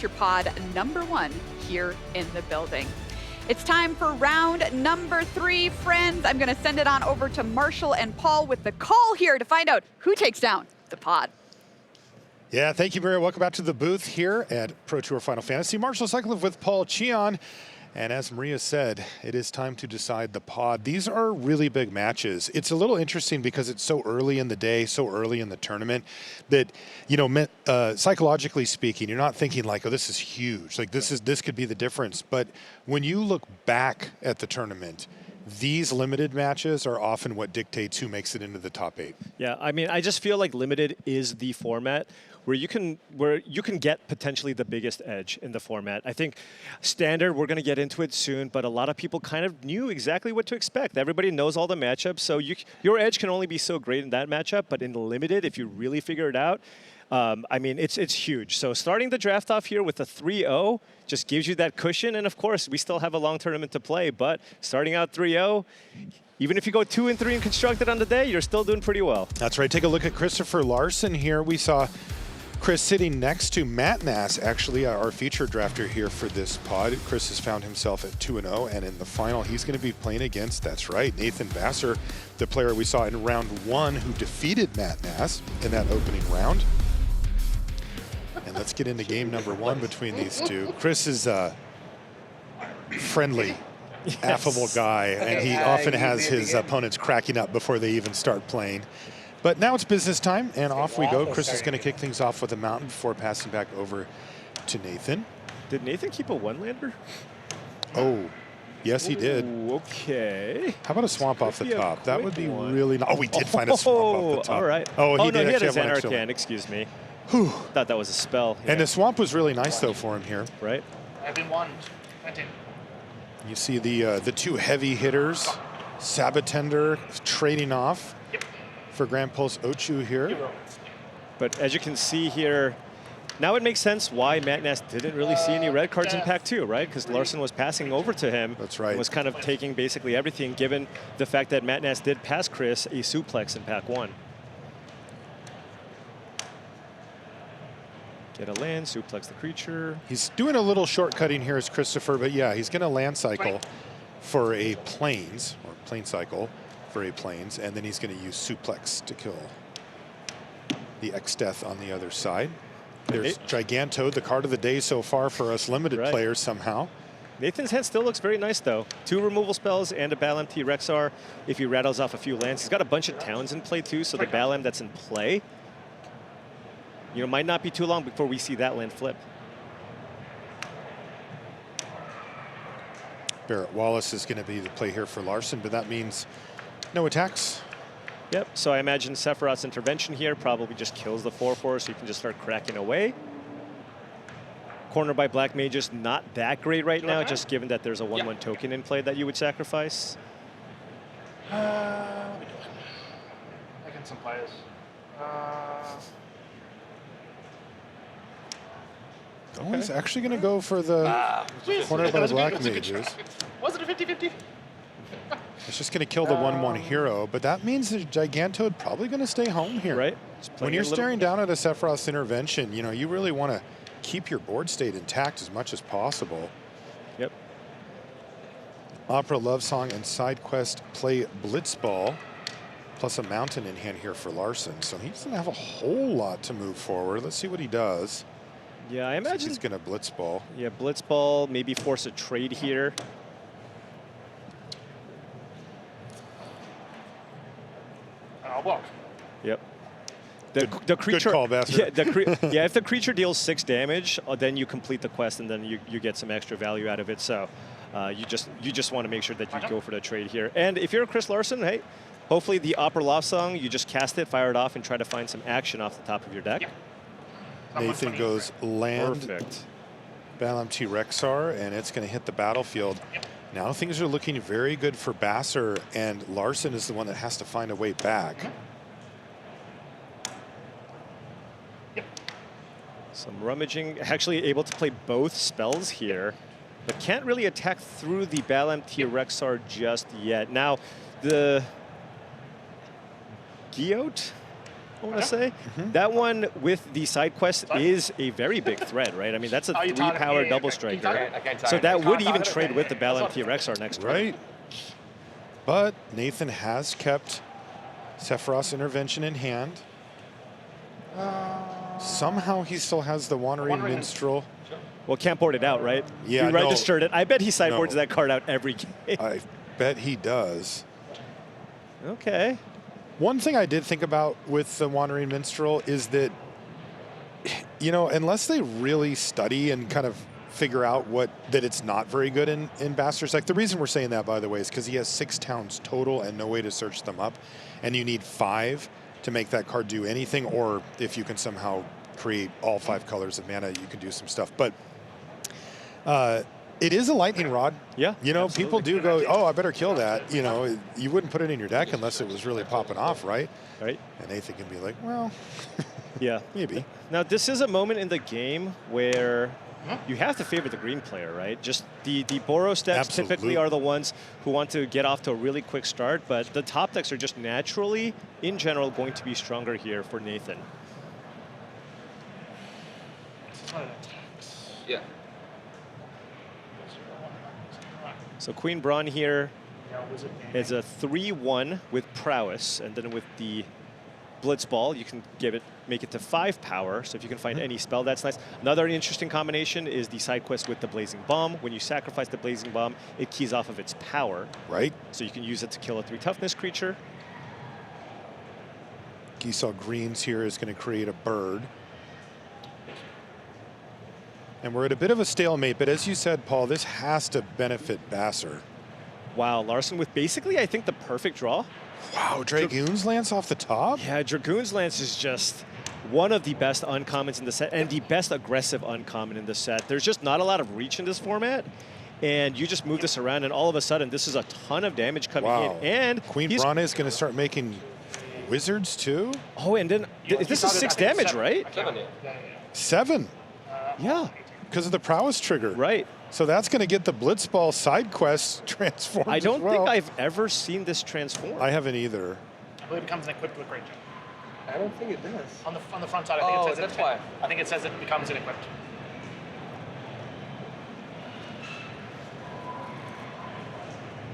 your pod number 1 here in the building. It's time for round number 3, friends. I'm going to send it on over to Marshall and Paul with the call here to find out who takes down the pod. Yeah, thank you, Maria. Welcome back to the booth here at Pro Tour Final Fantasy. Marshall Sutcliffe with Paul Cheon. And as Maria said, it is time to decide the pod. These are really big matches. It's a little interesting because it's so early in the day, so early in the tournament that, you know, psychologically speaking, you're not thinking like, oh, this is huge. Like this could be the difference. But when you look back at the tournament, these limited matches are often what dictates who makes it into the top 8. Yeah, I mean, I just feel like limited is the format where you can get potentially the biggest edge in the format. I think standard, we're going to get into it soon, but a lot of people kind of knew exactly what to expect. Everybody knows all the matchups, so your edge can only be so great in that matchup, but in limited, if you really figure it out, I mean, it's huge. So starting the draft off here with a 3-0 just gives you that cushion, and of course, we still have a long tournament to play, but starting out 3-0, even if you go 2 and 3 and constructed on the day, you're still doing pretty well. That's right. Take a look at Christoffer Larsen here. We saw Chris sitting next to Matt Nass, actually our featured drafter here for this pod. Chris has found himself at 2-0, and in the final, he's going to be playing against, that's right, Nathan Vassar, the player we saw in round 1 who defeated Matt Nass in that opening round. And let's get into game number 1 between these two. Chris is a friendly, affable guy, and he often has his opponents cracking up before they even start playing. But now it's business time, and off we go. Chris is going to kick things off with a mountain before passing back over to Nathan. Did Nathan keep a one-lander? Oh, yes, he did. Ooh, okay. How about a swamp off the top? That would be really nice. Oh, we did find a swamp off the top. All right. Oh, he no, did he had his actually have one Anarchan, excuse me. Whew. Thought that was a spell. Yeah. And the swamp was really nice, though, for him here. Right. I've been warned. You see the 2 heavy hitters, Sabatender trading off for Grand Pulse Ochu here. But as you can see here, now it makes sense why Matt Nass didn't really see any red cards in Pack 2, right? Because Larsen was passing over to him. That's right. And was kind of taking basically everything, given the fact that Matt Nass did pass Chris a suplex in Pack 1. Get a land, suplex the creature. He's doing a little shortcutting here as Christopher, but yeah, he's going to land cycle for a planes, or plane cycle for a planes, and then he's going to use suplex to kill the X-Death on the other side. There's Giganto, the card of the day so far for us limited players somehow. Nathan's hand still looks very nice, though. 2 removal spells and a Balam T Rexar if he rattles off a few lands. He's got a bunch of towns in play, too, so the Balam that's in play, you know, might not be too long before we see that land flip. Barrett Wallace is going to be the play here for Larsen, but that means no attacks. Yep, so I imagine Sephiroth's intervention here probably just kills the 4/4, so you can just start cracking away. Corner by Black Mages, not that great right now, just given that there's a 1/1 token in play that you would sacrifice. I can some players. Oh, he's actually going to go for the corner by the Black Mages. Was it a 50-50? It's just going to kill the 1/1 hero, but that means the Gigantoad probably going to stay home here. Right. When you're staring down at a Sephiroth's intervention, you know, you really want to keep your board state intact as much as possible. Yep. Opera Love Song and Side Quest play Blitzball, plus a mountain in hand here for Larsen. So he doesn't have a whole lot to move forward. Let's see what he does. Yeah, I imagine he's going to Blitzball. Yeah, Blitzball, maybe force a trade here. I'll block. Yep. The creature. Good call, Bastard. Yeah, if the creature deals 6 damage, then you complete the quest, and then you get some extra value out of it. So you just want to make sure that you go for the trade here. And if you're a Chris Larsen, hey, hopefully the Opera Love Song, you just cast it, fire it off, and try to find some action off the top of your deck. Yeah. Nathan goes land. Perfect. Balam T Rexar, and it's going to hit the battlefield. Yep. Now things are looking very good for Vassar, and Larsen is the one that has to find a way back. Yep. Some rummaging, actually able to play both spells here, but can't really attack through the Balam T Rexar just yet. Now, the Giote I want to say. That one with the side quest is a very big threat, right? I mean, that's a Oh, you target- 3-power yeah, double okay. You striker. target- I can't So target. that would can't even target it, trade okay. with the Balan That's what- TRX next turn. Right. But Nathan has kept Sephiroth's intervention in hand. Somehow he still has the Wandering Wandering Minstrel. Well, can't board it out, right? Yeah, He no. registered it. I bet he sideboards No. that card out every game. I bet he does. Okay. One thing I did think about with the Wandering Minstrel is that, you know, unless they really study and kind of figure out that it's not very good in Bastard's Deck. The reason we're saying that, by the way, is because he has 6 towns total and no way to search them up. And you need 5 to make that card do anything, or if you can somehow create all 5 colors of mana, you can do some stuff. But it is a lightning rod. Yeah, You know, absolutely. people do go, oh, I better kill that. You know, you wouldn't put it in your deck unless it was really popping off, right? Right. And Nathan can be like, well, Yeah. maybe. Now, this is a moment in the game where you have to favor the green player, right? Just the Boros decks typically Absolutely. are the ones who want to get off to a really quick start, but the top decks are just naturally, in general, going to be stronger here for Nathan. Yeah. So Queen Braun here is a 3-1 with prowess, and then with the Blitzball, you can make it to 5 power. So if you can find any spell, that's nice. Another interesting combination is the side quest with the Blazing Bomb. When you sacrifice the Blazing Bomb, it keys off of its power. Right? So you can use it to kill a 3 toughness creature. You saw greens here is going to create a bird. And we're at a bit of a stalemate, but as you said, Paul, this has to benefit Basser. Wow, Larsen with basically, I think, the perfect draw. Wow, Dragoon's Lance off the top? Yeah, Dragoon's Lance is just one of the best uncommons in the set and the best aggressive uncommon in the set. There's just not a lot of reach in this format. And you just move this around, and all of a sudden, this is a ton of damage coming Wow. in. And Queen he's- Brana is going to start making wizards too? Oh, and then this is 6 damage, right? 7, yeah. 7, Yeah, because of the prowess trigger. right. So that's going to get the Blitzball side quest transformed I don't as well. think I've ever seen this transform. I haven't either. I believe it comes equipped with Great Jump. I don't think it does. On the front side, I think Oh, it says that's it. why. I think it says it becomes equipped.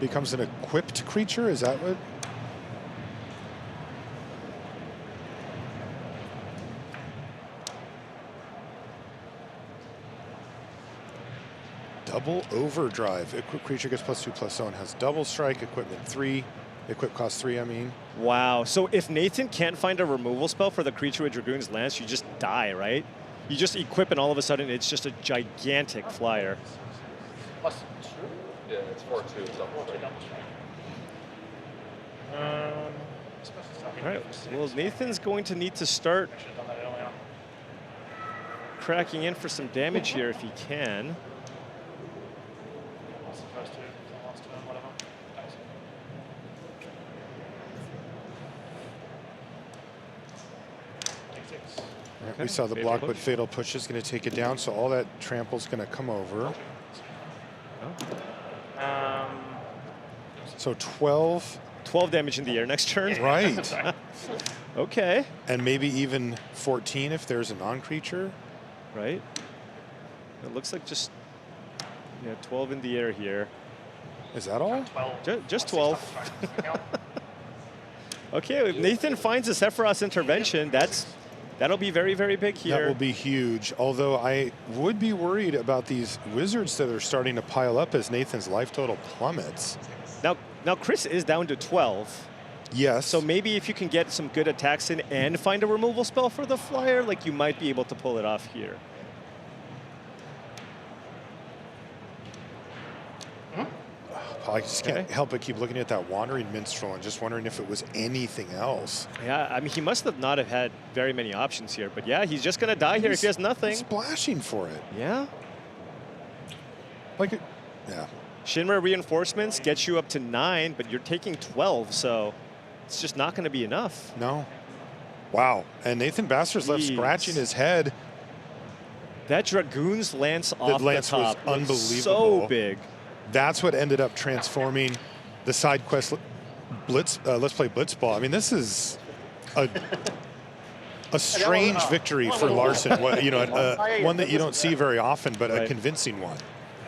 Becomes an equipped creature? Is that what? Double overdrive. Equipped creature gets +2/+0 and has double strike. Equipment 3. Equip cost 3, I mean. Wow. So if Nathan can't find a removal spell for the creature with Dragoon's Lance, you just die, right? You just equip, and all of a sudden, it's just a gigantic flyer. +2. Yeah, it's 4/2. It's double strike. All right. Well, Nathan's going to need to start I should have done that early on. cracking in for some damage here if he can. Lost the first 2, lost turn, whatever. Thanks. Take 6. Right, we saw the Fatal block, push. but Fatal Push is going to take it down, so all that trample's going to come over. So 12, 12 damage in the air next turn. right. Okay. And maybe even 14 if there's a non-creature. Right. It looks like just 12 in the air here. Is that all? 12. Just 12. Okay, if Nathan finds a Sephiroth's intervention, that'll be very, very big here. That will be huge. Although I would be worried about these wizards that are starting to pile up as Nathan's life total plummets. Now Chris is down to 12. Yes. So maybe if you can get some good attacks in and find a removal spell for the flyer, like you might be able to pull it off here. I just can't help but keep looking at that Wandering Minstrel and just wondering if it was anything else. Yeah, I mean, he must have not have had very many options here. But yeah, he's just going to die here if he has nothing. Splashing for it. Yeah. Like, yeah. Shinra reinforcements get you up to 9, but you're taking 12, so it's just not going to be enough. No. Wow. And Nathan Basser's left Jeez. scratching his head. That Dragoon's Lance off lance the was top looks unbelievable. so big. That's what ended up transforming the side quest Let's Play Blitzball. I mean, this is a a strange victory for Larsen. You know, one that you don't see very often, but a convincing one.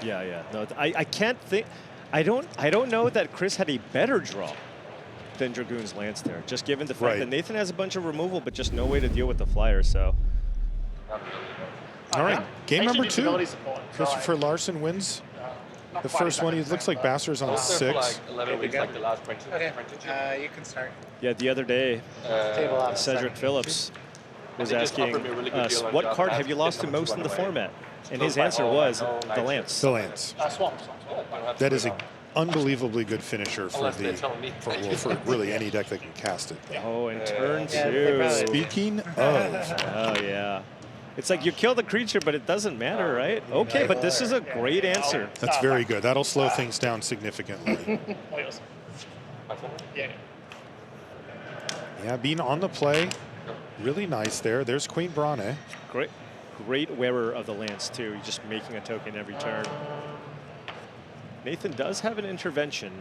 Yeah, yeah. No, I can't think. I don't know that Chris had a better draw than Dragoon's Lance there. Just given the fact that Nathan has a bunch of removal, but just no way to deal with the flyer. So. All right, game number 2. Christoffer Larsen wins the first one. He looks like Basser's on 6. Like 11 weeks, like the last print. Okay, you can start. Yeah, the other day, Table up. Cedric Phillips was They just asking offered me a really good us, deal on what Job card Pass. have you lost to Didn't most in the run away. format? And his answer was the Lance. The Lance. Swamp. That is an unbelievably good finisher for Unless they tell me. for really any deck that can cast it. Oh, and turn Yeah, 2. Speaking of, Oh, yeah. It's like you kill the creature, but it doesn't matter, right? Okay, but this is a great answer. that's very good. That'll slow things down significantly. Yeah. Yeah, being on the play, really nice there. There's Queen Brane. Great wearer of the Lance, too. He's just making a token every turn. Nathan does have an intervention.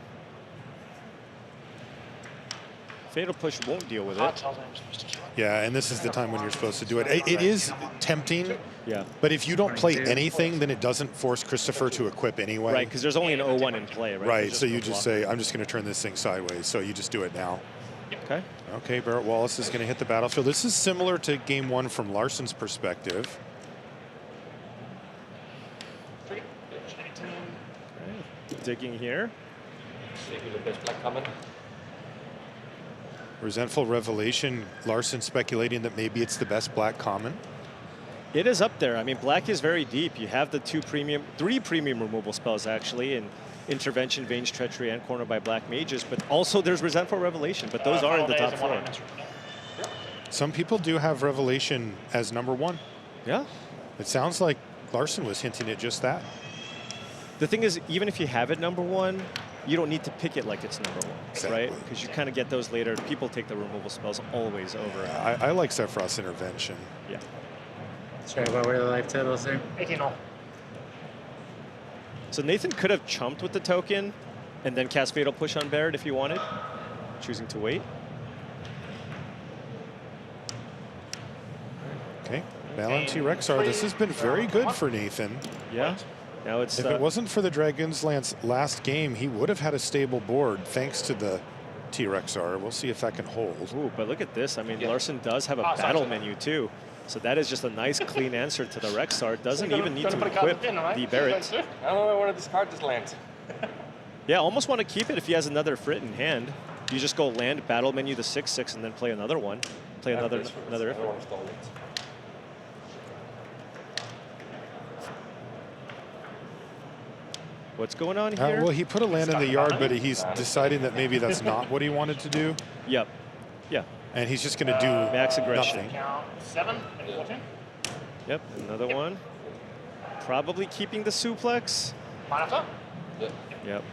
Fatal Push won't deal with it. Yeah, and this is the time when you're supposed to do it. It is tempting, Yeah. but if you don't play anything, then it doesn't force Christoffer to equip anyway. Right, because there's only an 0-1 in play, right? Right, There's so no you just block. say, I'm just going to turn this thing sideways. So you just do it now. Okay. Okay, Barrett Wallace is going to hit the battlefield. This is similar to game 1 from Larsen's perspective. Okay. Digging here. Maybe the best black common. Resentful Revelation, Larsen speculating that maybe it's the best black common. It is up there. I mean, black is very deep. You have the 3 premium removal spells, actually, and Intervention, Venge, Treachery, and Corner by Black Mages, but also there's Resentful Revelation, but those are in the top 4. Some people do have Revelation as number 1. Yeah. It sounds like Larsen was hinting at just that. The thing is, even if you have it number 1, you don't need to pick it like it's number 1, Exactly. right? Because you kind of get those later. People take the removal spells always over. I like Sephiroth's Intervention. Yeah. Sorry, what were the life totals there? 18-0. So Nathan could have chumped with the token and then cast Fatal Push on Barrett if he wanted, choosing to wait. Okay, Valenty Rexar, this has been very good for Nathan. Yeah. Now it's If it wasn't for the Dragon's Lance last game, he would have had a stable board thanks to the T-Rexar. We'll see if that can hold. Ooh, but look at this. I mean, Larsen does have a battle menu too. So that is just a nice clean answer to the Rexar. Doesn't even need to equip the Barrett. I don't know. I want to discard this land. Yeah, almost want to keep it if he has another Frit in hand. You just go land, battle menu the 6/6, and then play another one. Play another. I don't want to stall it. What's going on here? Well, he put a land in the yard, but he's deciding that maybe that's not what he wanted to do. Yep. Yeah. And he's just going to do Max aggression. nothing. Count 7 and 14. Yep. Another one. Probably keeping the suplex. Monitor. Yep.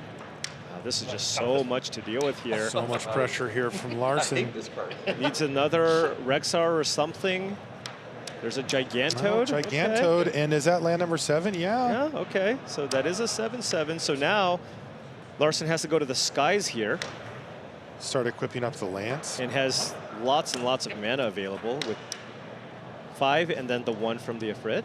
This is just so much to deal with here. So much pressure here from I Larsen. hate this card. Needs another Rexar or something. There's a Gigantode. Oh, Gigantode, and is that land number 7? Yeah. Yeah, okay. So that is a 7/7. So now Larsen has to go to the skies here Start equipping up the Lance. and has lots and lots of mana available with 5 and then the 1 from the Ifrit.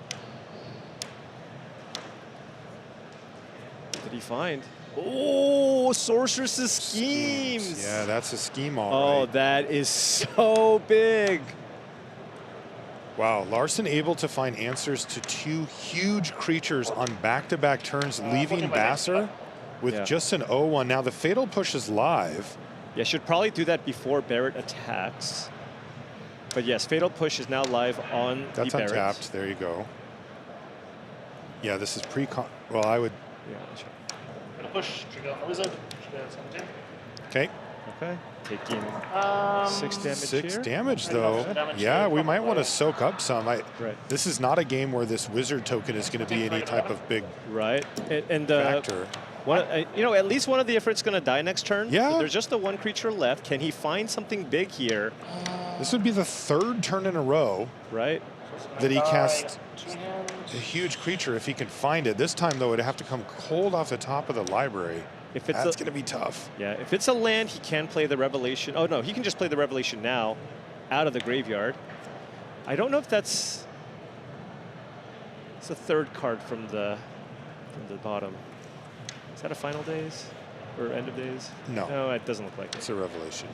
What did he find? Oh, Sorceress's Schemes. Yeah, that's a scheme, all Oh, right. that is so big. Wow, Larsen able to find answers to 2 huge creatures on back-to-back turns, leaving Basser with just an 0-1. Now the Fatal Push is live. Yeah, should probably do that before Barrett attacks. But yes, Fatal Push is now live on That's the Barrett. untapped. There you go. Yeah, this is well, I would. Yeah, sure. Gonna push. Trigger on the wizard. Trigger 17. Okay. Okay, taking 6 damage 6 here. damage though. Damage Yeah, here. we might want to soak up some. Right. This is not a game where this wizard token is going to be any type of big Right, and factor. you know, at least one of the Ifrit's going to die next turn. Yeah. But there's just the 1 creature left. Can he find something big here? This would be the 3rd turn in a row Right. that he casts 2 hands. a huge creature if he can find it. This time though, it'd have to come cold off the top of the library. If it's That's going to be tough. Yeah, if it's a land, he can play the Revelation. Oh no, he can just play the Revelation now, out of the graveyard. I don't know if that's... It's the third card from the bottom. Is that a final days or end of days? No. No, it doesn't look like It's it. a revelation.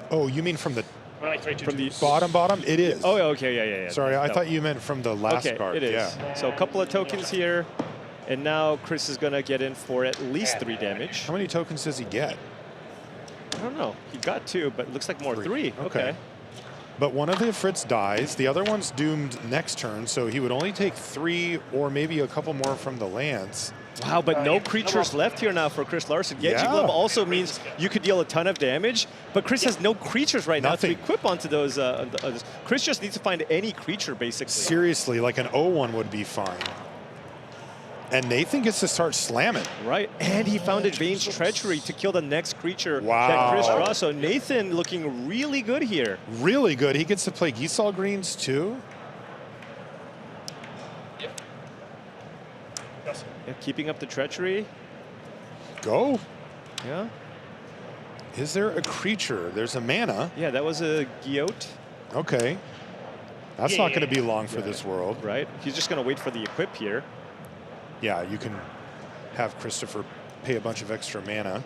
Oh, you mean from the Like 3, 2, From 2. the bottom? It is. Oh, okay, yeah. Sorry, I No. thought you meant from the last Okay, card. it is. Yeah. So a couple of tokens here, and now Chris is gonna get in for at least 3 damage. How many tokens does he get? I don't know. He got 2, but it looks like more 3. Okay. But one of the Fritz dies. The other one's doomed next turn, so he would only take 3 or maybe a couple more from the lands. Wow, but no creatures left here now for Chris Larsen. Genji Yeah. Glove also means you could deal a ton of damage, but Chris has no creatures right Nothing. now to equip onto those. Chris just needs to find any creature, basically. Seriously, like an O1 would be fine. And Nathan gets to start slamming. Right, and he found Vayne's Treachery to kill the next creature Wow. that Chris draws. So Nathan looking really good here. Really good. He gets to play Gisal Greens too. Yes. Yeah, keeping up the Treachery. Go. Yeah, Is there a creature? There's a mana. yeah, that was a Giote, Okay. That's not going to Yeah. be long for this world. right? He's just gonna wait for the equip here. Yeah, you can have Christoffer pay a bunch of extra mana.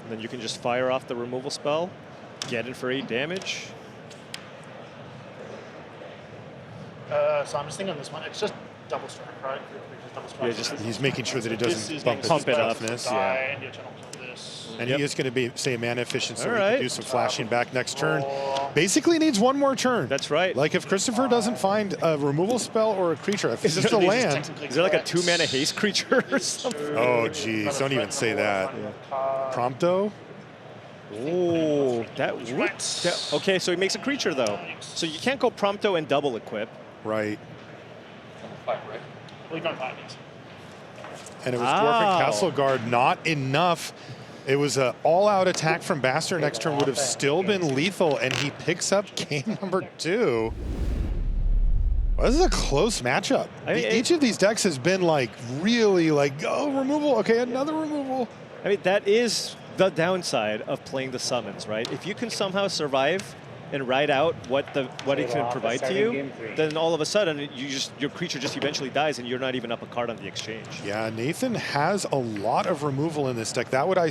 And then you can just fire off the removal spell, get in for 8 damage. So I'm just thinking on this one. It's just double strike, right? Just double strike. Yeah, just- He's making sure that he This doesn't is bump his Pump it up. toughness. Die, Yeah. and your channel kill this. And Yep. he is going to be, say, mana efficient, so All he can right. do some flashing back next turn. Roll. Basically needs one more turn. That's right. Like if Christoffer doesn't find a removal spell or a creature, if it's just a These land. Technically Is there like a correct. 2-mana haste creature or something? Oh, geez, don't even say that. Prompto? Oh, that would. Okay, so he makes a creature though. So you can't go Prompto and double equip. Right. 5, right? Well, you've done 5 days. And it was Wow. Dwarven Castle Guard, not enough. It was an all-out attack from Bastard. Next turn would have still been lethal, and he picks up game number 2. Well, this is a close matchup. I mean, Each of these decks has been like really like, oh, removal. Okay, another removal. I mean, that is the downside of playing the summons, right? If you can somehow survive and ride out what it can provide to you, then all of a sudden your creature just eventually dies and you're not even up a card on the exchange. Yeah, Nathan has a lot of removal in this deck. That would I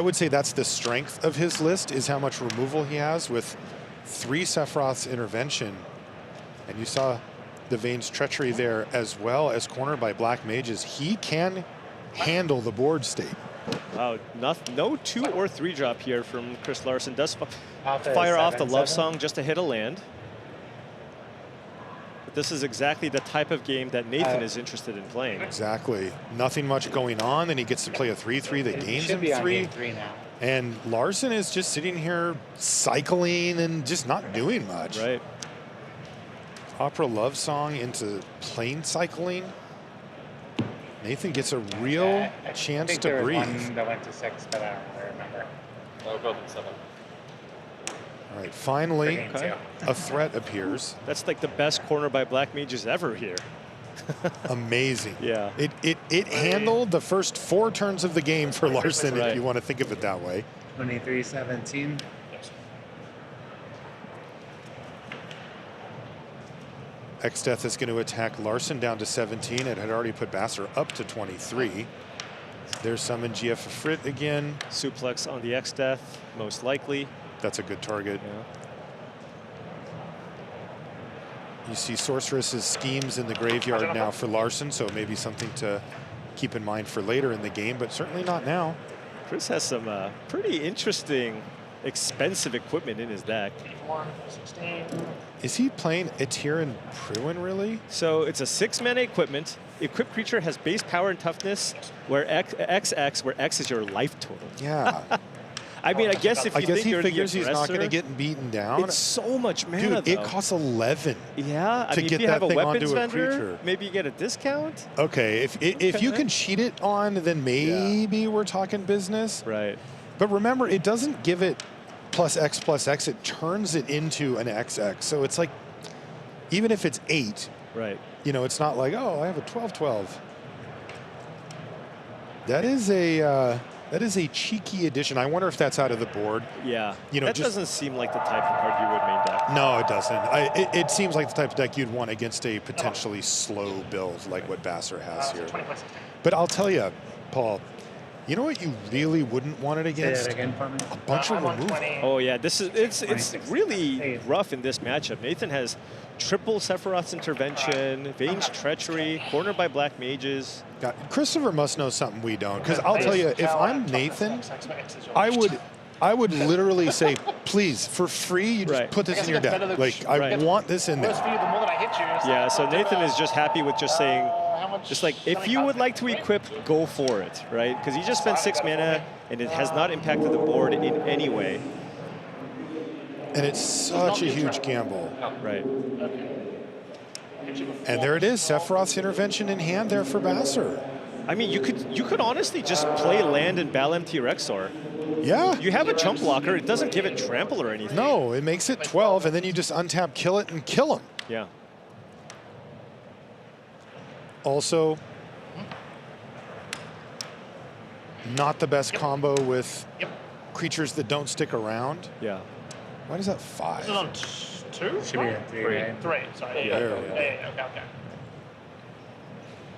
would say that's the strength of his list, is how much removal he has with 3 Sephiroth's Intervention. And you saw the Vayne's Treachery there, as well as cornered by Black Mages. He can handle the board state. Wow, no 2 or 3 drop here from Chris Larsen. Does Alpha is fire off the 7/7. Love Song just to hit a land. But this is exactly the type of game that Nathan is interested in playing. Exactly. Nothing much going on, and he gets to play a 3/3 that It gains should him be on 3. game 3 now. And Larsen is just sitting here cycling and just not doing much. Right. Opera Love Song into plane cycling. Nathan gets a real I chance think to there was breathe. one that went to 6, but I don't really remember. I'll go with 7. All right, finally, Game Okay. 2. a threat appears. That's like the best corner by Black Mages ever here. Amazing. Yeah. It handled the first 4 turns of the game for Larsen, Right. if you want to think of it that way. 23-17. Yes. X-Death is going to attack Larsen down to 17. It had already put Basser up to 23. There's summon GF Frit again. Suplex on the X-Death, most likely. That's a good target. Yeah. You see Sorceress's schemes in the graveyard now for Larsen, so maybe something to keep in mind for later in the game, but certainly not now. Chris has some pretty interesting, expensive equipment in his deck. 1, 16. Is he playing Etirin Pruin, really? So it's a 6-mana equipment. Equipped creature has base power and toughness, where XX, where X is your life total. Yeah. I mean, I guess if I you guess think he you're figures the he's not going to aggressor, get beaten down. it's so much mana, Dude, it though. costs 11. Yeah, I to mean, get if you that have a thing weapons onto a vendor, creature. maybe you get a discount. Okay, if you can cheat it on, then maybe we're talking business. Right. But remember, it doesn't give it +X+X. It turns it into an XX. So it's like, even if it's 8, Right. you know, it's not like, oh, I have a 12/12. That is a That is a cheeky addition. I wonder if that's out of the board. Yeah, You know, that just- doesn't seem like the type of card you would main deck. No, it doesn't. It seems like the type of deck you'd want against a potentially slow build like what Basser has here. 20 plus 16. But I'll tell you, Paul, you know what you really wouldn't want it Say against? that again for me. A bunch of I'm on removal. 20. Oh yeah, this is it's 26. really Hey. rough in this matchup. Nathan has triple Sephiroth's Intervention, Vane's Treachery, cornered by Black Mages. God, Christopher must know something we don't, because I'll tell you, if I'm Nathan, I I would literally say, please, for free, you just Right. put this in your deck. Like, I Right. want this in Worse for there. you, the more that I hit you. Yeah, so Nathan is just happy with just saying, how much just like, if you would like to equip, go for it, right? Because he just spent 6 mana, and it has not impacted the board in any way, And it's such a huge gamble. right? And there it is, Sephiroth's Intervention in hand there for Basser. I mean, you could honestly just play land and Balam T-Rexor. Yeah. You have a chump blocker. It doesn't give it trample or anything. No, it makes it 12, and then you just untap, kill it, and kill him. Yeah. Also, not the best combo with Yep. creatures that don't stick around. Yeah. Why does that This is 5? on 2? Should be at 3, right? 3, sorry. There Yeah, we go. okay, okay.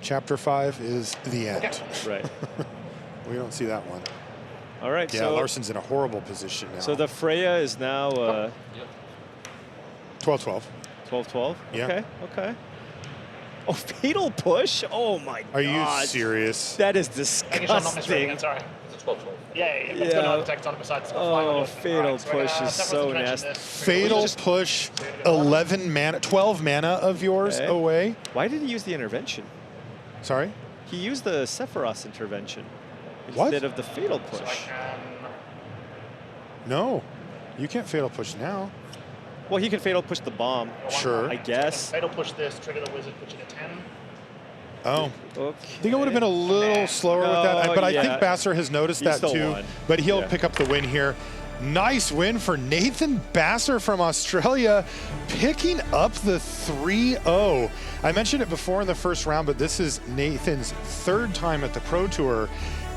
Chapter 5 is the end. Okay. Right. We don't see that one. All right. Yeah, so Larsen's in a horrible position now. so the Freya is now 12-12. 12-12. Yeah. Okay. Okay. Oh, fatal push! Oh my Are god. you serious? That is Making sure I'm not misreading disgusting. it, sorry. It's a 12-12. Yeah. It's Yeah. got no text on it besides. Oh, fatal push is so nasty. Fatal push, 11 mana, 12 mana of yours Okay. away. Why did he use the intervention? Sorry? He used the Sephiroth's intervention What? instead of the fatal push. No. You can't fatal push now. Well, he can fatal push the bomb, Sure. I guess. Fatal push this, trigger the wizard, put you to 10. Oh. Okay. I think it would have been a little slower with that, Oh, but I yeah. think Basser has noticed He that still too. won. But he'll Yeah. pick up the win here. Nice win for Nathan Basser from Australia, picking up the 3-0. I mentioned it before in the first round, but this is Nathan's 3rd time at the Pro Tour,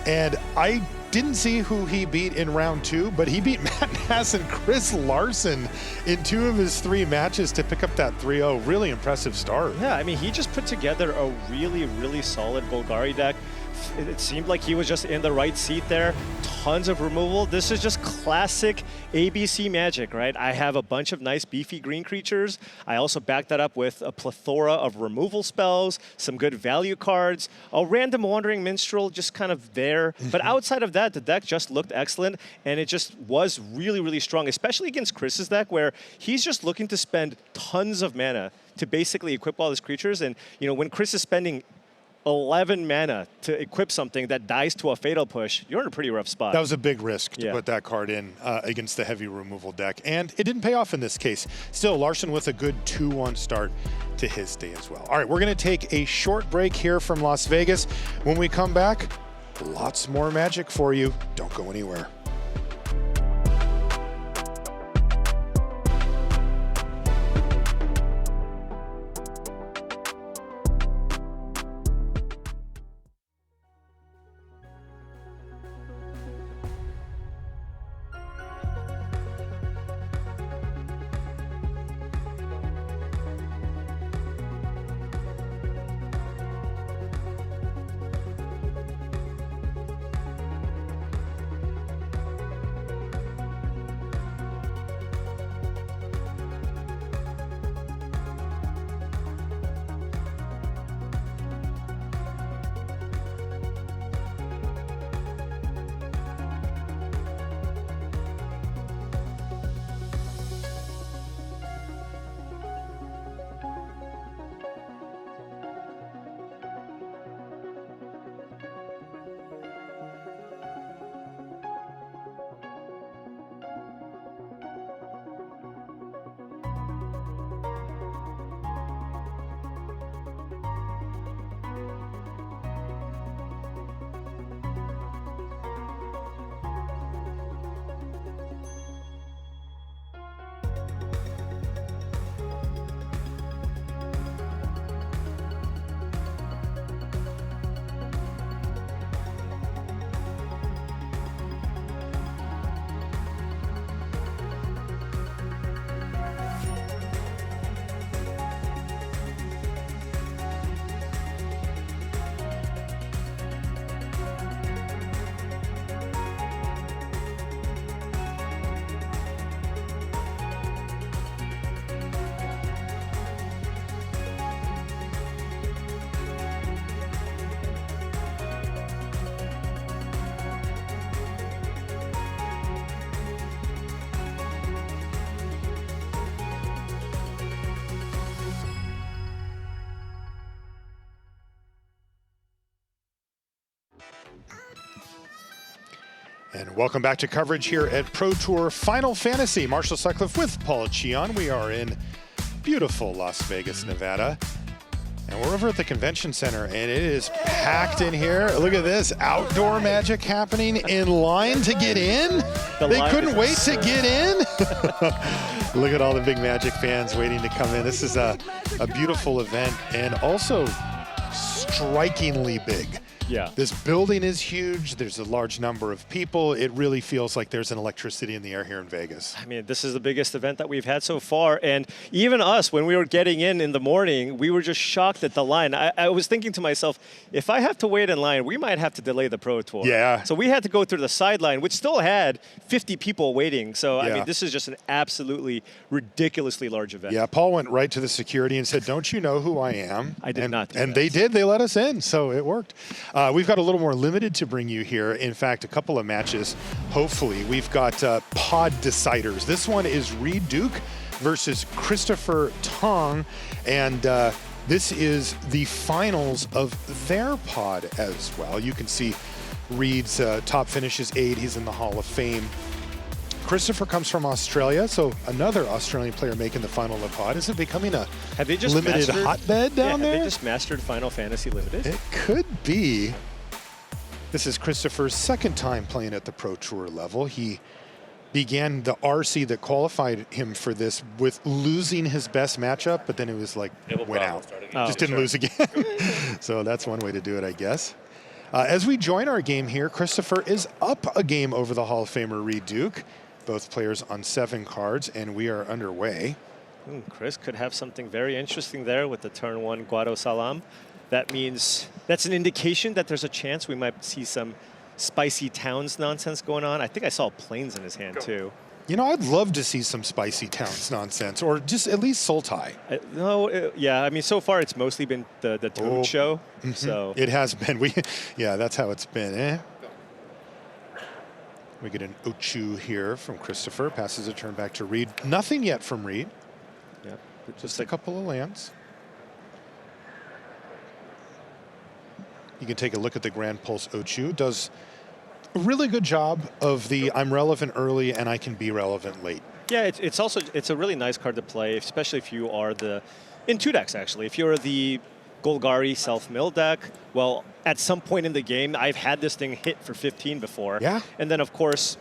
and I didn't see who he beat in round 2, but he beat Matt Nass and Chris Larsen in 2 of his 3 matches to pick up that 3-0. Really impressive start. Yeah, I mean, he just put together a really, really solid Golgari deck. It seemed like he was just in the right seat there. Tons of removal. This is just classic ABC magic, right? I have a bunch of nice beefy green creatures. I also back that up with a plethora of removal spells, some good value cards, a random Wandering Minstrel just kind of there. But outside of that, the deck just looked excellent, and it just was really, really strong, especially against Chris's deck, where he's just looking to spend tons of mana to basically equip all his creatures. And, you know, when Chris is spending 11 mana to equip something that dies to a fatal push, you're in a pretty rough spot. That was a big risk to Yeah. put that card in against the heavy removal deck, and it didn't pay off in this case. Still, Larsen with a good 2-1 start to his day as well. All right, we're going to take a short break here from Las Vegas. When we come back, lots more magic for you. Don't go anywhere. And welcome back to coverage here at Pro Tour Final Fantasy. Marshall Sutcliffe with Paul Cheon. We are in beautiful Las Vegas, Nevada. And we're over at the convention center, and it is packed in here. Look at this, outdoor magic happening in line to get in. They couldn't wait to get in. Look at all the big Magic fans waiting to come in. This is a beautiful event and also strikingly big. Yeah. This building is huge. There's a large number of people. It really feels like there's an electricity in the air here in Vegas. I mean, this is the biggest event that we've had so far. And even us, when we were getting in the morning, we were just shocked at the line. I was thinking to myself, if I have to wait in line, we might have to delay the Pro Tour. Yeah. So we had to go through the sideline, which still had 50 people waiting. So, I Yeah. mean, this is just an absolutely ridiculously large event. Yeah, Paul went right to the security and said, "Don't you know who I am?" I did not do And that. they did. They let us in, so it worked. We've got a little more limited to bring you here. In fact, a couple of matches, hopefully. We've got pod deciders. This one is Reid Duke versus Christoffer Tong, and this is the finals of their pod as well. You can see Reid's top finish is 8. He's in the Hall of Fame. Christoffer comes from Australia, so another Australian player making the final of the pod. Is it becoming a Have they just limited mastered, hotbed down Have there? they just mastered Final Fantasy Limited? It could be. This is Christoffer's second time playing at the Pro Tour level. He began the RC that qualified him for this with losing his best matchup, but then it was like went out. Oh, Just didn't sure. lose again. So that's one way to do it, I guess. As we join our game here, Christoffer is up a game over the Hall of Famer Reid Duke. Both players on 7 cards, and we are underway. Chris could have something very interesting there with the turn 1 Guado Salam. That means that's an indication that there's a chance we might see some spicy towns nonsense going on. I think I saw planes in his hand too. You know, I'd love to see some Spicy Towns nonsense, or just at least Sultai. Yeah, I mean, so far it's mostly been the Toad show. So It has been. Yeah, that's how it's been. We get an Ochu here from Christoffer. Passes a turn back to Reid. Nothing yet from Reid. yeah, Just a couple of lands. You can take a look at the Grand Pulse Ochu. Does a really good job of the I'm relevant early and I can be relevant late. yeah, it's a really nice card to play, especially if you are in 2 decks actually. If you're the Golgari self-mill deck, well, at some point in the game, I've had this thing hit for 15 before. Yeah. And then, of course,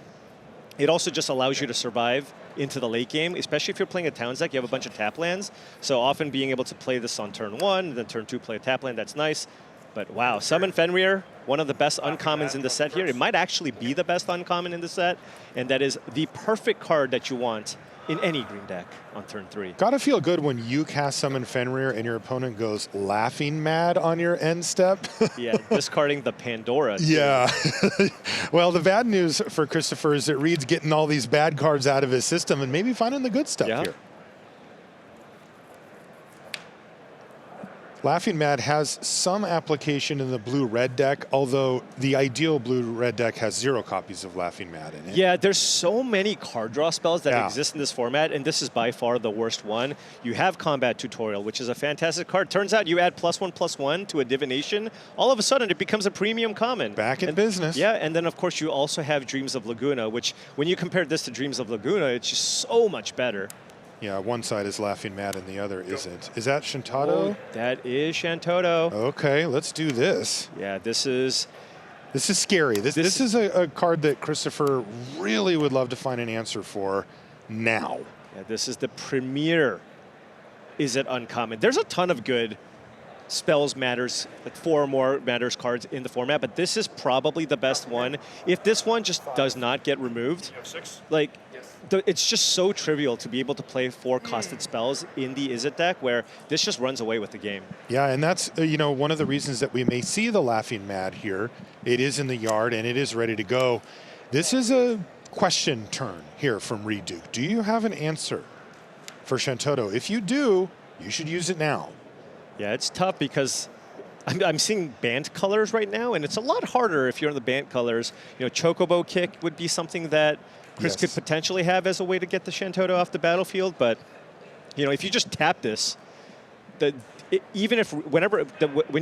it also just allows you to survive into the late game, especially if you're playing a Towns deck, you have a bunch of tap lands. So often being able to play this on turn 1, then turn 2 play a tap land, that's nice. But wow, Summon Fenrir, one of the best uncommons in the set here. It might actually be the best uncommon in the set, and that is the perfect card that you want in any green deck on turn 3. Gotta feel good when you cast Summon Fenrir and your opponent goes laughing mad on your end step. Yeah, discarding the Pandora. Too. Yeah. Well, the bad news for Christoffer is that Reid's getting all these bad cards out of his system and maybe finding the good stuff here. Laughing Mad has some application in the blue-red deck, although the ideal blue-red deck has 0 copies of Laughing Mad in it. Yeah, there's so many card draw spells that Yeah. exist in this format, and this is by far the worst one. You have Combat Tutorial, which is a fantastic card. Turns out you add +1/+1 to a Divination, all of a sudden it becomes a premium common. Back in business. Yeah, and then of course you also have Dreams of Laguna, which when you compare this to Dreams of Laguna, it's just so much better. Yeah, one side is Laughing Mad and the other isn't. Is that Shintado? That is Shantoto. Okay, let's do this. Yeah, this is Scary. This is a card that Christoffer really would love to find an answer for now. Yeah, this is the premier Is It Uncommon. There's a ton of good spells matters, like 4 or more matters cards in the format, but this is probably the best one. If this one just does not get removed, like it's just so trivial to be able to play 4 costed spells in the Is It deck where this just runs away with the game. Yeah, and that's one of the reasons that we may see the Laughing Mad here. It is in the yard and it is ready to go. This is a question turn here from Reid Duke. Do you have an answer for Shantoto? If you do, you should use it now. Yeah, it's tough because I'm seeing banned colors right now, and it's a lot harder if you're in the banned colors. Chocobo Kick would be something that Chris could potentially have as a way to get the Shantoto off the battlefield, but if you just tap this, when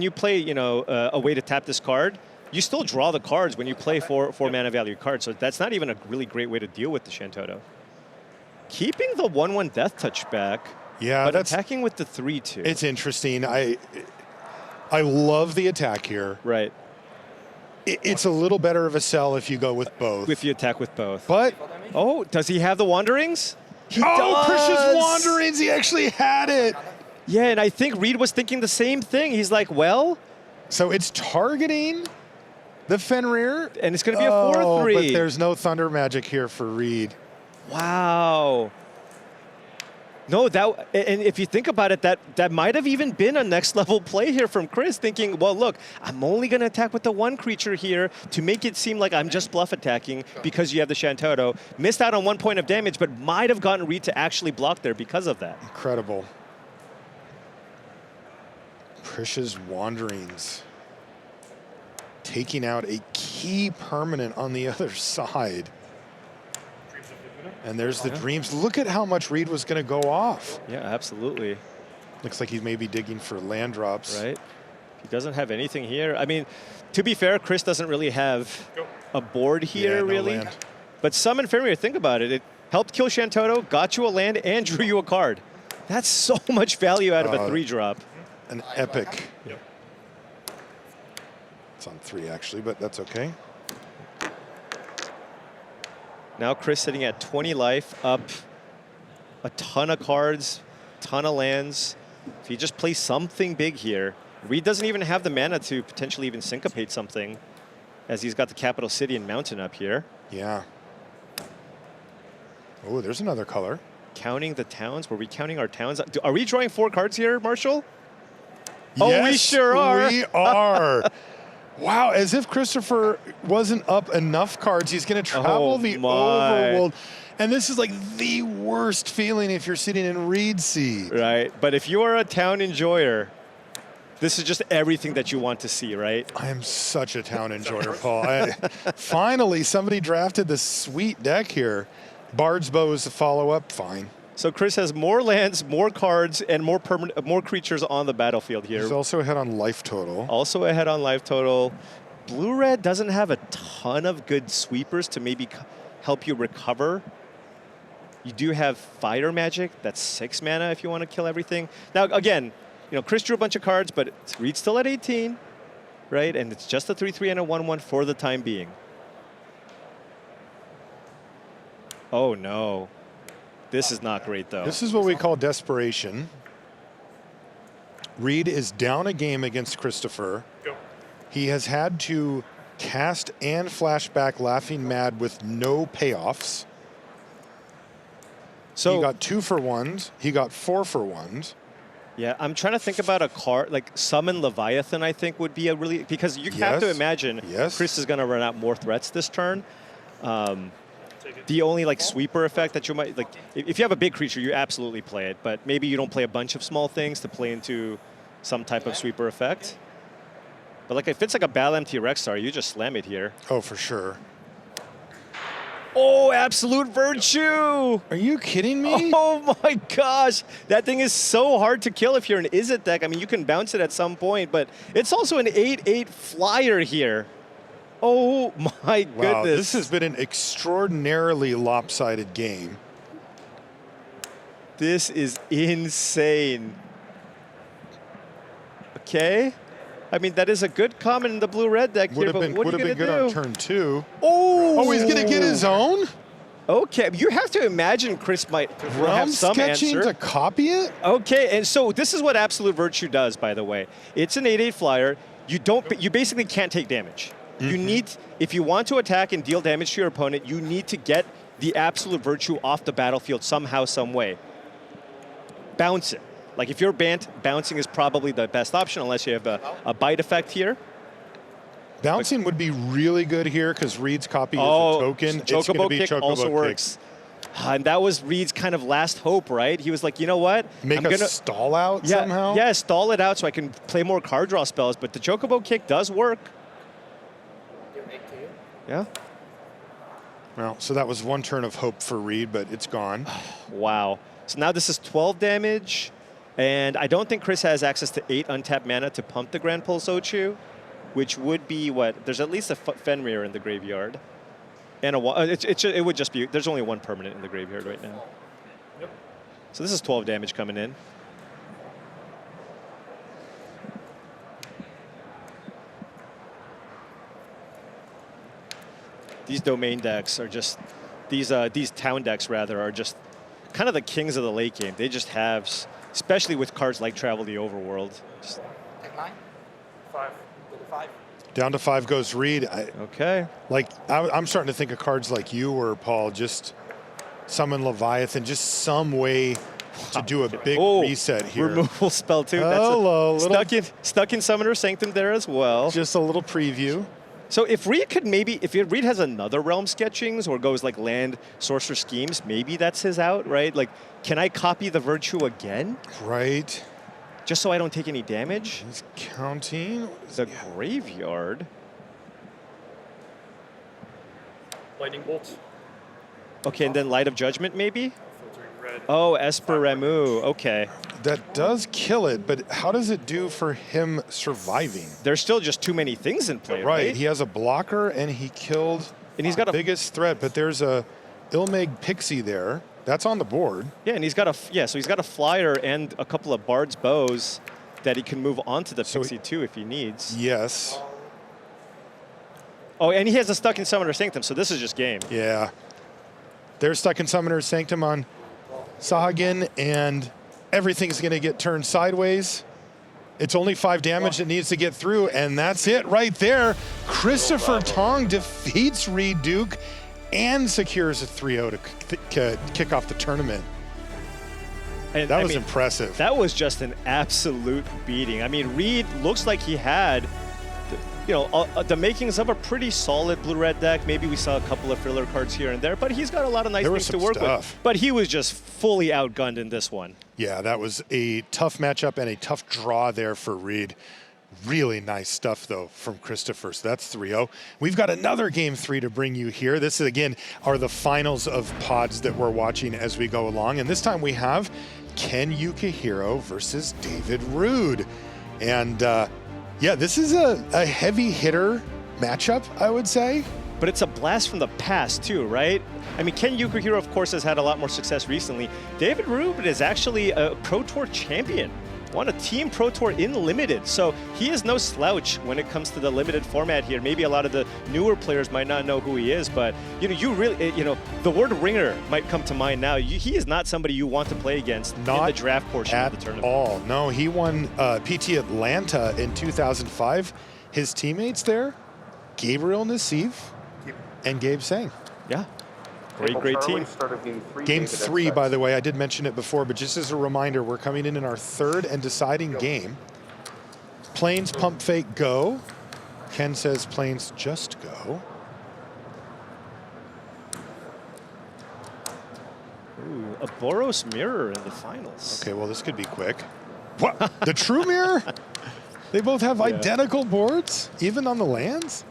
you play a way to tap this card, you still draw the cards when you play four mana value cards. So that's not even a really great way to deal with the Shantoto. Keeping the 1/1 Death Touch back, Yeah, but that's attacking with the 3/2. it's interesting. I love the attack here. Right. It's a little better of a sell if you go with both. If you attack with both. But Oh, does he have the Wanderings? He oh, does! Precious Wanderings, he actually had it. Yeah, and I think Reid was thinking the same thing. He's like, well, So it's targeting the Fenrir. and it's going to be a Oh, 4/3. but there's no Thunder Magic here for Reid. Wow. No, and if you think about it, that might have even been a next level play here from Chris, thinking, well, look, I'm only going to attack with the one creature here to make it seem like I'm just bluff attacking because you have the Shantoto. Missed out on 1 point of damage, but might have gotten Reid to actually block there because of that. Incredible. Precious Wanderings. Taking out a key permanent on the other side. And there's the Dreams. Look at how much Reid was going to go off. Yeah, absolutely. Looks like he's maybe digging for land drops. Right. He doesn't have anything here. I mean, to be fair, Chris doesn't really have a board here, Yeah, no really. land. But Summon Fenrir, think about it. It helped kill Shantoto, got you a land, and drew you a card. That's so much value out of a 3-drop. An epic. It's on 3, actually, but that's okay. Now Chris sitting at 20 life, up a ton of cards, ton of lands. If he just plays something big here, Reid doesn't even have the mana to potentially even syncopate something, as he's got the capital city and mountain up here. Yeah. Oh, there's another color. Counting the towns? Were we counting our towns? Are we drawing 4 cards here, Marshall? Oh, we sure are. We are. Wow, as if Christoffer wasn't up enough cards. He's going to travel the my. overworld. And this is like the worst feeling if you're sitting in Reid seat. Right, but if you are a town enjoyer, this is just everything that you want to see, right? I am such a town enjoyer, Paul. Finally, somebody drafted this sweet deck here. Bard's Bow is the follow-up, fine. So Chris has more lands, more cards, and more creatures on the battlefield here. He's also ahead on life total. Also ahead on life total. Blue-red doesn't have a ton of good sweepers to maybe help you recover. You do have Fire Magic. That's 6 mana if you want to kill everything. Now, again, Chris drew a bunch of cards, but Reid's still at 18, right? And it's just a 3/3 and a 1/1 for the time being. Oh, no. This is not great, though. This is what we call desperation. Reid is down a game against Christoffer. He has had to cast and flashback Laughing Mad with no payoffs. So he got 2 for 1s. He got 4 for 1s. Yeah, I'm trying to think about a card, like Summon Leviathan, I think would be a really, because you have to imagine Chris is going to run out more threats this turn. The only sweeper effect that you might, if you have a big creature, you absolutely play it, but maybe you don't play a bunch of small things to play into some type of sweeper effect. But if it's like a Battle Empty Rexstar, you just slam it here. Oh, for sure. Oh, Absolute Virtue! Are you kidding me? Oh my gosh! That thing is so hard to kill if you're an Izzet deck. I mean, you can bounce it at some point, but it's also an 8/8 flyer here. Oh my goodness. Wow, this has been an extraordinarily lopsided game. This is insane. Okay. I mean, that is a good common in the blue-red deck here, but what are you going to do? Would have been good on turn 2. Oh, he's going to get his own? Okay, you have to imagine Chris might have some sketching answer. to copy it? Okay, and so this is what Absolute Virtue does, by the way. It's an 8/8 flyer. You basically can't take damage. You need, if you want to attack and deal damage to your opponent, you need to get the Absolute Virtue off the battlefield somehow, some way. Bounce it. If you're Bant, bouncing is probably the best option unless you have a bite effect here. Bouncing would be really good here because Reid's copy is a token. Chocobo Kick also works. And that was Reid's kind of last hope, right? He was like, you know what? I'm gonna stall out somehow? Yeah, stall it out so I can play more card draw spells. But the Chocobo Kick does work. Yeah. Well, so that was 1 turn of hope for Reid, but it's gone. Wow. So now this is 12 damage. And I don't think Chris has access to 8 untapped mana to pump the Grand Pulse Ochu. which would be what? There's at least a Fenrir in the graveyard. And it would just be, there's only one permanent in the graveyard right now. Yep. So this is 12 damage coming in. These domain decks are just, these town decks rather, are just kind of the kings of the late game. They just have, especially with cards like Travel the Overworld. Just, Take 9. 5. Go to 5. Down to 5 goes Reid. okay. I'm starting to think of cards like you or Paul, just summon Leviathan, just some way to do a big reset here. Removal spell too. Hello, stuck in Summoner Sanctum there as well. Just a little preview. So if Reid could maybe, if Reid has another Realm Sketchings or goes like land Sorcerer Schemes, maybe that's his out, right? Like, can I copy the Virtue again? Right. Just so I don't take any damage? He's counting. The graveyard. Lightning bolt. Okay, and then Light of Judgment maybe? Filtering red. Oh, Esper Ramu. Okay. That does kill it, but how does it do for him surviving? There's still just too many things in play, Right. He has a blocker, and he killed And he's got the a biggest threat, but there's a Ilmeg Pixie there. That's on the board. Yeah, and he's got so he's got a flyer and a couple of Bard's Bows that he can move onto the Pixie too if he needs. Yes. Oh, and he has a stuck in Summoner Sanctum, so this is just game. Yeah. They're stuck in Summoner's Sanctum on Sahagin, and everything's going to get turned sideways. It's only 5 damage that needs to get through, and that's it right there. Christoffer Tong defeats Reid Duke and secures a 3-0 to kick off the tournament. And That was impressive. That was just an absolute beating. I mean, Reid looks like he had, the makings of a pretty solid blue-red deck. Maybe we saw a couple of filler cards here and there, but he's got a lot of nice things to work with. But he was just fully outgunned in this one. Yeah, that was a tough matchup and a tough draw there for Reid. Really nice stuff, though, from Christoffer. So that's 3-0. We've got another Game 3 to bring you here. This, again, are the finals of pods that we're watching as we go along. And this time we have Ken Yukuhiro versus David Rood. And, yeah, this is a heavy hitter matchup, I would say. But it's a blast from the past, too, right? I mean, Ken Yukuhiro, of course, has had a lot more success recently. David Rood is actually a Pro Tour champion. Won a Team Pro Tour in Limited. So he is no slouch when it comes to the Limited format here. Maybe a lot of the newer players might not know who he is, but you really, the word ringer might come to mind now. He is not somebody you want to play against in the draft portion of the tournament. At all. No, he won PT Atlanta in 2005. His teammates there, Gabriel Nassif and Gabe Sang. Yeah. Great team. Game 3, by the way, I did mention it before, but just as a reminder, we're coming in our third and deciding game. Planes, pump fake, go. Ken says planes just go. Ooh, a Boros Mirror in the finals. Okay, well, this could be quick. What? The True Mirror? They both have identical boards, even on the lands?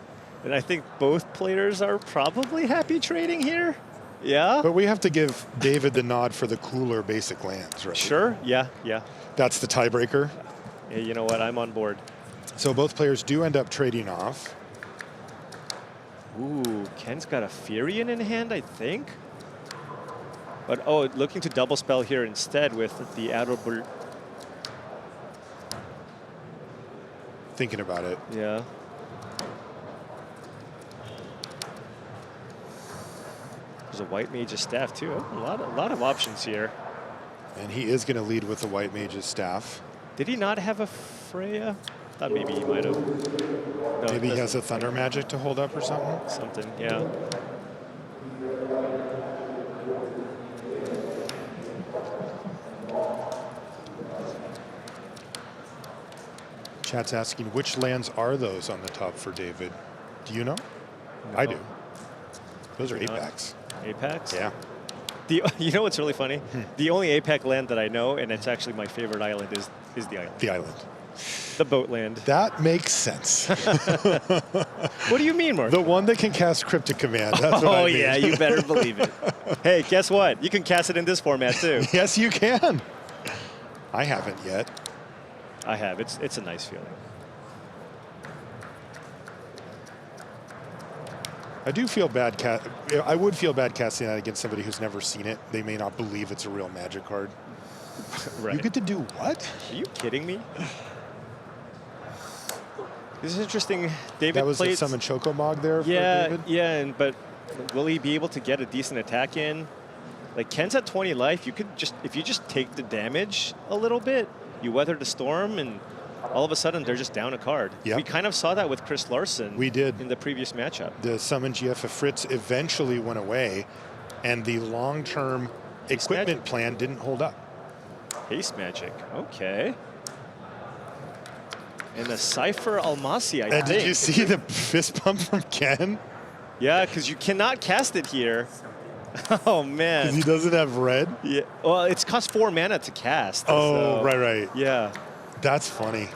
And I think both players are probably happy trading here. Yeah. But we have to give David the nod for the cooler basic lands, right? Sure. Yeah. That's the tiebreaker. Hey, you know what? I'm on board. So both players do end up trading off. Ooh, Ken's got a Furion in hand, I think. But, looking to double spell here instead with the Adalbert. Thinking about it. Yeah. There's a White Mage's Staff, too. A lot of options here. And he is going to lead with the White Mage's Staff. Did he not have a Freya? Thought maybe he might have. No, Maybe he has a Thunder Magic to hold up or something? Something, yeah. Chat's asking, which lands are those on the top for David? Do you know? I do. Those are Apex. Apex? Yeah. You know what's really funny? The only Apex land that I know, and it's actually my favorite island, is the island. The island. The boat land. That makes sense. What do you mean, Mark? The one that can cast Cryptic Command. That's what I mean. Yeah, you better believe it. Hey, guess what? You can cast it in this format, too. Yes, you can. I haven't yet. I have. It's a nice feeling. I do feel bad. I would feel bad casting that against somebody who's never seen it. They may not believe it's a real Magic card. Right. You get to do what? Are you kidding me? This is interesting. David That was played the summon Chocomog there for Yeah, David? yeah, but will he be able to get a decent attack in? Like Ken's at 20 life. You could just, if you just take the damage a little bit, you weather the storm, and all of a sudden they're just down a card. Yep. We kind of saw that with Chris Larsen. We did. In the previous matchup. The summon GF of Fritz eventually went away, and the long-term equipment plan didn't hold up. Haste Magic, okay. And the Cypher Almasi, I think. Did you see the fist bump from Ken? Yeah, because you cannot cast it here. Oh, man. Because he doesn't have red? Yeah. Well, it's cost 4 mana to cast. Oh, so, right. Yeah. That's funny.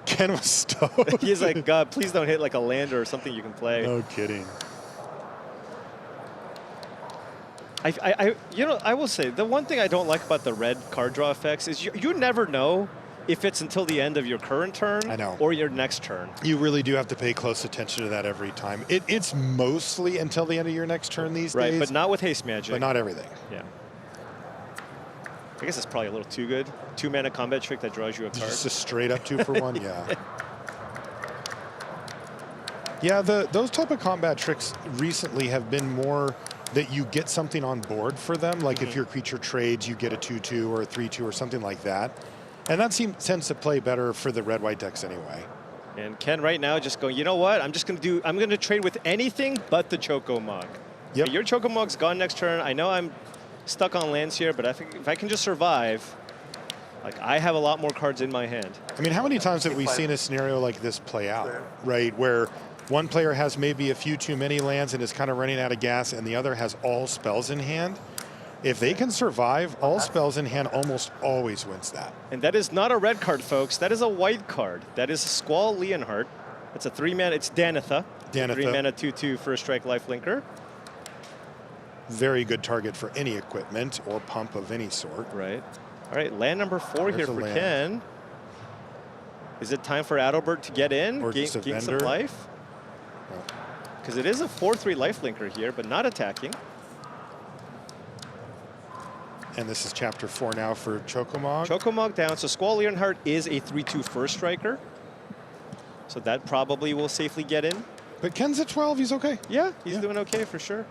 Ken was stoked. He's like, God, please don't hit like a land or something you can play. No kidding. I will say, the one thing I don't like about the red card draw effects is you never know if it's until the end of your current turn I know. or your next turn. You really do have to pay close attention to that every time. It's mostly until the end of your next turn these days. Right, but not with Haste Magic. But not everything. Yeah. I guess it's probably a little too good. 2 mana combat trick that draws you a card. Just a straight up 2 for 1, yeah. Yeah, those type of combat tricks recently have been more that you get something on board for them. Like if your creature trades, you get a 2/2 or a 3/2 or something like that. And that tends to play better for the red-white decks anyway. And Ken right now just going, you know what? I'm going to trade with anything but the Chocomog. Yep. Okay, your Chocomog's gone next turn. I know I'm stuck on lands here, but I think if I can just survive, like I have a lot more cards in my hand. I mean, how many times have we seen a scenario like this play out, right? Where one player has maybe a few too many lands and is kind of running out of gas, and the other has all spells in hand. If they can survive, all spells in hand almost always wins that. And that is not a red card, folks. That is a white card. That is Squall Leonhardt. It's a 3 mana. It's Danitha. 3 mana 2/2 first strike lifelinker. Very good target for any equipment or pump of any sort. Right. All right, land number 4 There's here a for land. Ken. Is it time for Adalbert to get in, Or gain just a some vendor? life? Because it is a 4/3 lifelinker here, but not attacking. And this is chapter 4 now for Chocomog. Chocomog down. So Squall Leonhardt is a 3/2 first striker. So that probably will safely get in. But Ken's at 12, he's okay. Yeah, he's Yeah. doing okay for sure.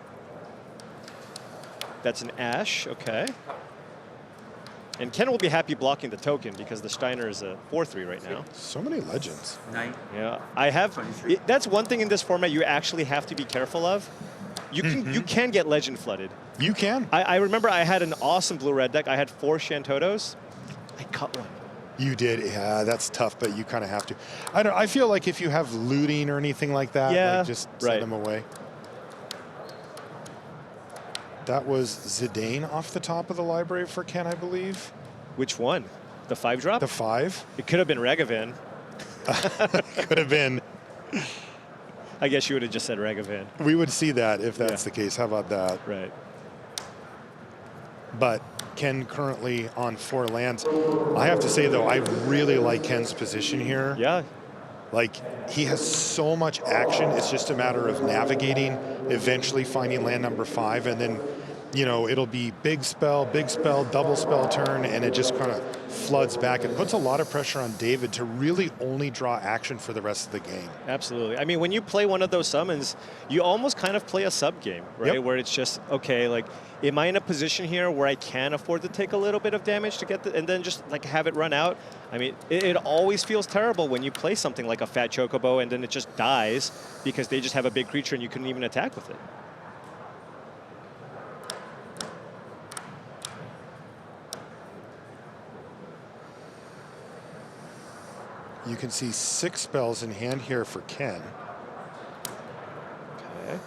That's an Ash, okay. And Ken will be happy blocking the token because the Steiner is a 4/3 right now. So many legends. Yeah, I have. That's one thing in this format you actually have to be careful of. You can get legend flooded. You can. I remember I had an awesome blue-red deck. I had 4 Shantotos. I cut one. You did. Yeah, that's tough, but you kind of have to. I feel like if you have looting or anything like that, Yeah, like just send them away. That was Zidane off the top of the library for Ken, I believe. Which one? The 5-drop? The 5? It could have been Ragavan. Could have been. I guess you would have just said Ragavan. We would see that if that's the case. How about that? Right. But Ken currently on 4 lands. I have to say, though, I really like Ken's position here. Yeah. Like, he has so much action. It's just a matter of navigating, eventually finding land number 5, and then, you know, it'll be big spell, double spell turn, and it just kind of floods back. It puts a lot of pressure on David to really only draw action for the rest of the game. Absolutely. I mean, when you play one of those summons, you almost kind of play a sub game, right? Yep. Where it's just, okay, like, am I in a position here where I can afford to take a little bit of damage to get and then just like have it run out? I mean, it always feels terrible when you play something like a fat Chocobo and then it just dies because they just have a big creature and you couldn't even attack with it. You can see 6 spells in hand here for Ken. Okay.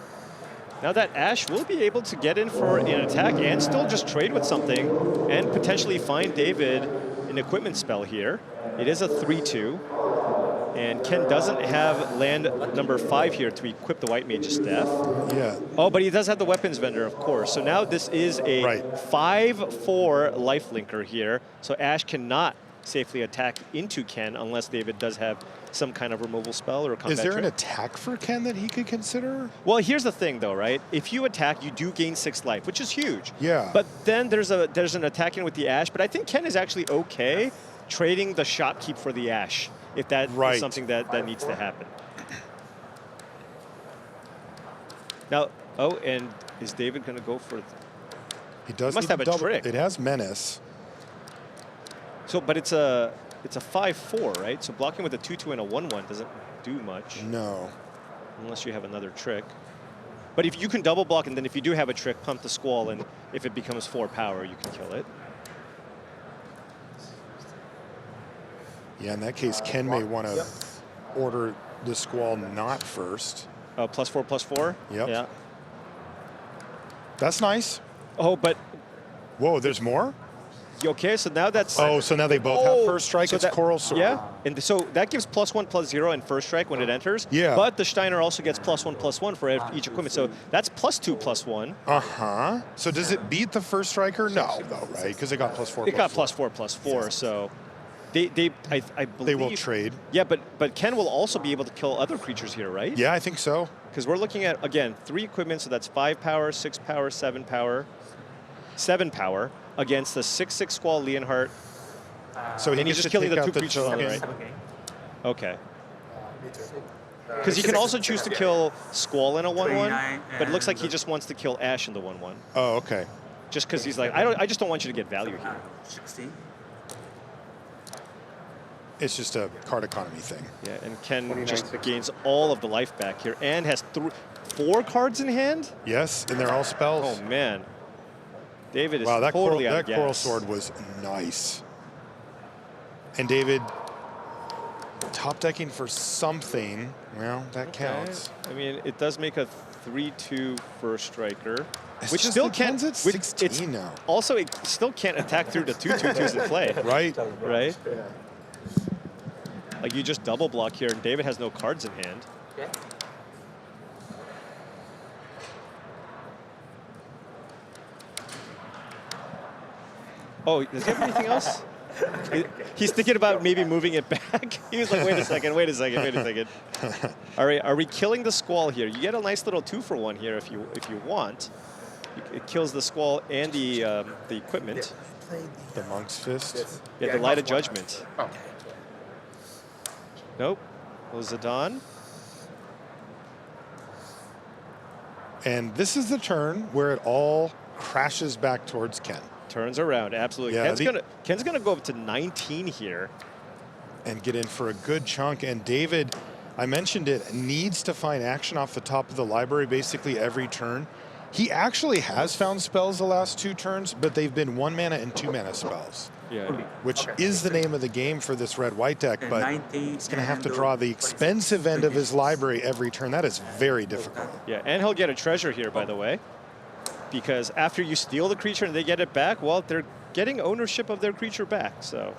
Now that Ash will be able to get in for an attack and still just trade with something and potentially find David an equipment spell here. It is a 3/2. And Ken doesn't have land number 5 here to equip the White Mage's Staff. Yeah. Oh, but he does have the weapons vendor, of course. So now this is a 5/4 lifelinker here. So Ash cannot safely attack into Ken unless David does have some kind of removal spell or a combat Is there an trick. attack for Ken that he could consider? Well, here's the thing, though, right? If you attack, you do gain 6 life, which is huge. Yeah. But then there's an attack in with the Ash, but I think Ken is actually okay trading the Shopkeep for the Ash if that is something that needs to happen. Now, oh, and is David going to go for? He does. He must need have to a double. trick. It has menace. So, but it's a 5/4, right? So blocking with a 2/2 and a 1/1 doesn't do much. No. Unless you have another trick. But if you can double block, and then if you do have a trick, pump the Squall, and if it becomes 4 power, you can kill it. Yeah, in that case, Ken may want to order the Squall not first. +4/+4? Yep. Yeah. That's nice. Oh, but Whoa, there's more? okay, so now that's... Oh, so now they both have first strike. so It's that- Coral Sword. Yeah, and so that gives +1/+0 and first strike when it enters. Yeah. But the Steiner also gets +1/+1 for each equipment, so that's +2/+1. Uh-huh. So does it beat the first striker? No, though, right? Because it got +4. It got +4/+4, so I believe They will trade. Yeah, but Ken will also be able to kill other creatures here, right? Yeah, I think so. Because we're looking at, again, 3 equipment, so that's 5 power, 6 power, 7 power, 7 power against the 6/6 Squall Leonhardt. So he And he's gets just to killing take the out 2 creatures on the token. right. Okay. Because he can also choose to kill Squall in a 1/1, but it looks like he just wants to kill Ash in the 1/1. Oh, okay. Just because he's like, I just don't want you to get value here. 16. It's just a card economy thing. Yeah, and Ken just gains all of the life back here and has 4 cards in hand? Yes, and they're all spells. Oh, man. David is Wow, that totally out of Coral gas. Sword was nice. And David top decking for something. Well, that counts. I mean, it does make a 3/2 first striker, It's which just still the Ken's can't. at which 16 it's now. Also, it still can't attack through the 2/2s in play. Right? Right? Like you just double block here, and David has no cards in hand. Okay. Oh, does he have anything else? He's thinking about maybe moving it back. He was like, wait a second. All right, are we killing the Squall here? You get a nice little 2-for-1 here if you want. It kills the Squall and the equipment. The Monk's Fist. Yeah, the Light of Judgment. Oh. Nope. Was Zidane? And this is the turn where it all crashes back towards Ken. Turns around, absolutely. Yeah, Ken's gonna go up to 19 here. And get in for a good chunk. And David, I mentioned it, needs to find action off the top of the library basically every turn. He actually has found spells the last 2 turns, but they've been 1 mana and 2 mana spells, Yeah. which is the name of the game for this red-white deck, but he's going to have to draw the expensive end of his library every turn. That is very difficult. Yeah, and he'll get a treasure here, by the way. Because after you steal the creature and they get it back, well, they're getting ownership of their creature back, so.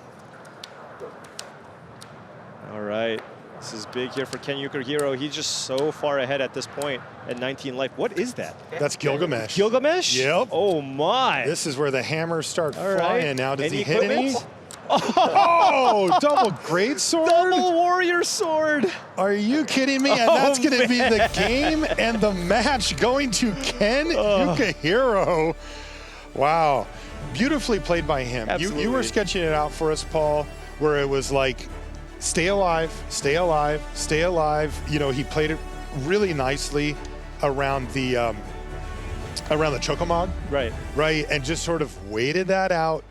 All right, this is big here for Ken Yukuhiro. He's just so far ahead at this point at 19 life. What is that? That's Gilgamesh. Gilgamesh? Yep. Oh, my. This is where the hammers start All right. flying. Now, does Any he hit any? equipment? Oh, double great sword? Double warrior sword. Are you kidding me? And Oh, that's going to be the man. game and the match going to Ken Yukuhiro. Wow. Beautifully played by him. You were Absolutely. sketching it out for us, Paul, where it was like, stay alive, stay alive, stay alive. You know, he played it really nicely around the Chocomog, Right. right? And just sort of waited that out.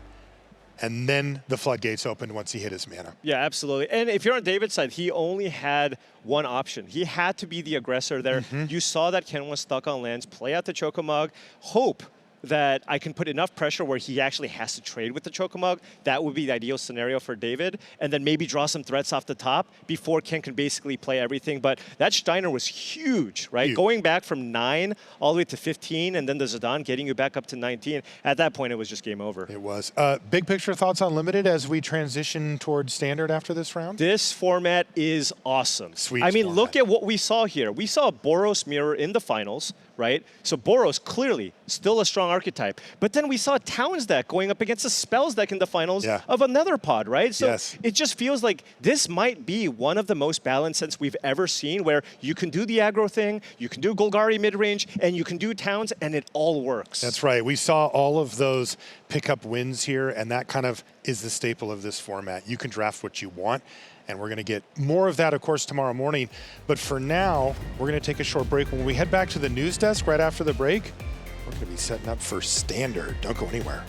And then the floodgates opened once he hit his mana. Yeah, absolutely. And if you're on David's side, he only had one option. He had to be the aggressor there. Mm-hmm. You saw that Ken was stuck on lands, play out the Chocomog, hope that I can put enough pressure where he actually has to trade with the Chocomog. That would be the ideal scenario for David. And then maybe draw some threats off the top before Ken can basically play everything. But that Steiner was huge, right? Huge. Going back from 9 all the way to 15, and then the Zidane getting you back up to 19. At that point, it was just game over. It was. Big picture thoughts on Limited as we transition towards Standard after this round? This format is awesome. Sweet I mean, format. look at what we saw here. We saw Boros Mirror in the finals, right? So Boros, clearly, still a strong archetype. But then we saw Towns deck going up against the Spells deck in the finals of another pod, right? So it just feels like this might be one of the most balanced sets we've ever seen, where you can do the aggro thing, you can do Golgari mid-range, and you can do Towns, and it all works. That's right. We saw all of those pickup wins here, and that kind of is the staple of this format. You can draft what you want, and we're going to get more of that, of course, tomorrow morning. But for now, we're going to take a short break. When we head back to the news desk right after the break, we're going to be setting up for Standard. Don't go anywhere.